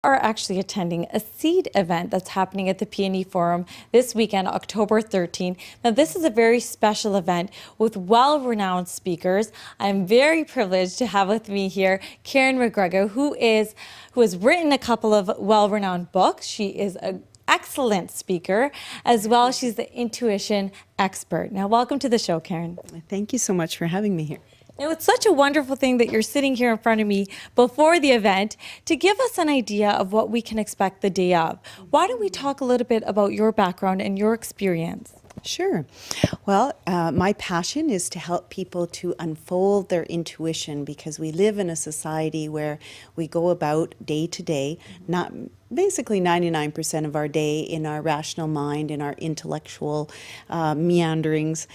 Are actually attending a Seed event that's happening at the PNE Forum this weekend, October 13th. Now, this is a very special event with well-renowned speakers. I'm very privileged to have with me here Karen Mcgregor, who has written a couple of well-renowned books. She is an excellent speaker, as well as she's the intuition expert. Now, welcome to the show, Karen. Thank you so much for having me here. Now, it's such a wonderful thing that you're sitting here in front of me before the event to give us an idea of what we can expect the day of. Why don't we talk a little bit about your background and your experience? Sure. Well, my passion is to help people to unfold their intuition, because we live in a society where we go about day to day, not basically 99% of our day in our rational mind, in our intellectual meanderings.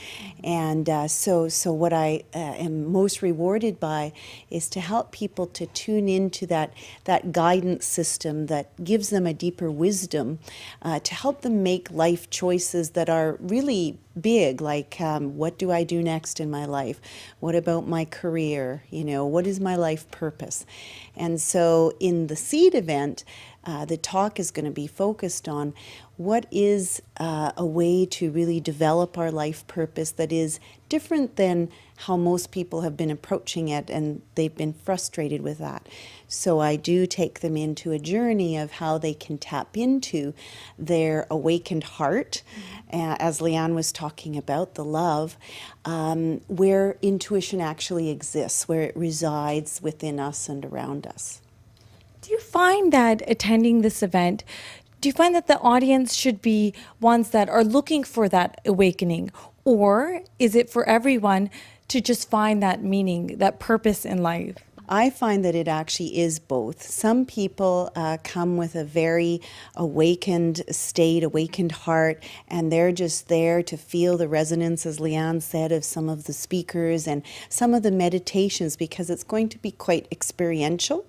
And so what I am most rewarded by is to help people to tune into that guidance system that gives them a deeper wisdom, to help them make life choices that are really big, like what do I do next in my life? What about my career? What is my life purpose? And so in the Seed event, the talk is going to be focused on what is a way to really develop our life purpose that is different than how most people have been approaching it, and they've been frustrated with that. So I do take them into a journey of how they can tap into their awakened heart, as Leanne was talking about, the love, where intuition actually exists, where it resides within us and around us. Do you find that attending this event, do you find that the audience should be ones that are looking for that awakening? Or is it for everyone to just find that meaning, that purpose in life? I find that it actually is both. Some people come with a very awakened state, awakened heart, and they're just there to feel the resonance, as Leanne said, of some of the speakers and some of the meditations, because it's going to be quite experiential.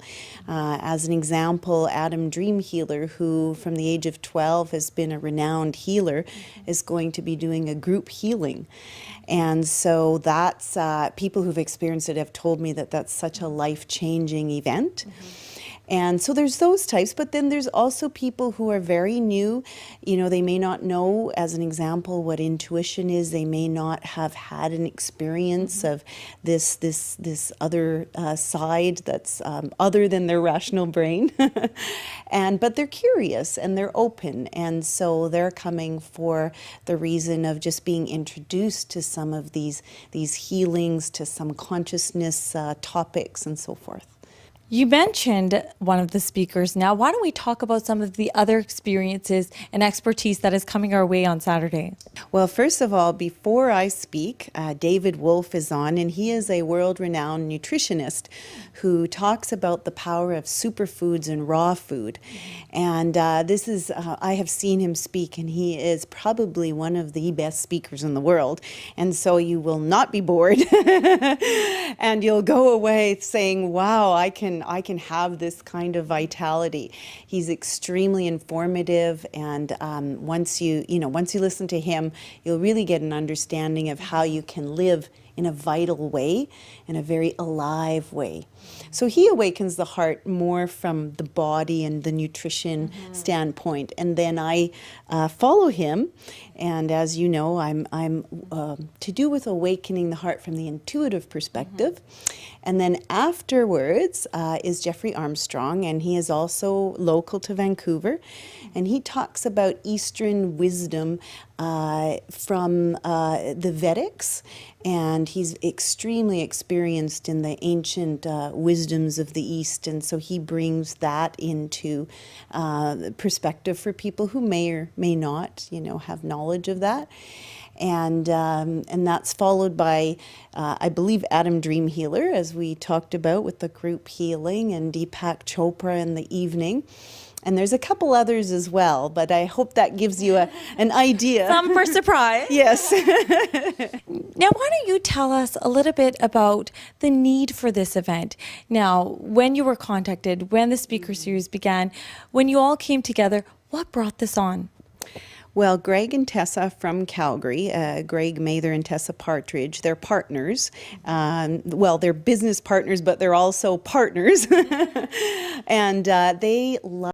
As an example, Adam Dream Healer, who from the age of 12 has been a renowned healer, is going to be doing a group healing. And so that's, people who've experienced it have told me that that's such a life-changing event. And so there's those types, but then there's also people who are very new. They may not know, as an example, what intuition is. They may not have had an experience of this other side that's other than their rational brain. But they're curious and they're open. And so they're coming for the reason of just being introduced to some of these healings, to some consciousness topics and so forth. You mentioned one of the speakers. Now, why don't we talk about some of the other experiences and expertise that is coming our way on Saturday? Well, first of all, before I speak, David Wolfe is on, and he is a world-renowned nutritionist who talks about the power of superfoods and raw food. And I have seen him speak, and he is probably one of the best speakers in the world. And so you will not be bored, and you'll go away saying, wow, I can have this kind of vitality. He's extremely informative, and once you listen to him, you'll really get an understanding of how you can live in a vital way, in a very alive way. So he awakens the heart more from the body and the nutrition standpoint. And then I follow him. And as you know, I'm to do with awakening the heart from the intuitive perspective. And then afterwards is Jeffrey Armstrong, and he is also local to Vancouver. And he talks about Eastern wisdom from the Vedics, and he's extremely experienced in the ancient wisdoms of the East, and so he brings that into perspective for people who may or may not, have knowledge of that. And that's followed by, I believe, Adam Dream Healer, as we talked about with the group healing, and Deepak Chopra in the evening. And there's a couple others as well, but I hope that gives you an idea. Some for surprise. Yes. Now, why don't you tell us a little bit about the need for this event? Now, when you were contacted, when the speaker series began, when you all came together, what brought this on? Well, Greg and Tessa from Calgary, Greg Mather and Tessa Partridge, they're partners. Well, they're business partners, but they're also partners. And they love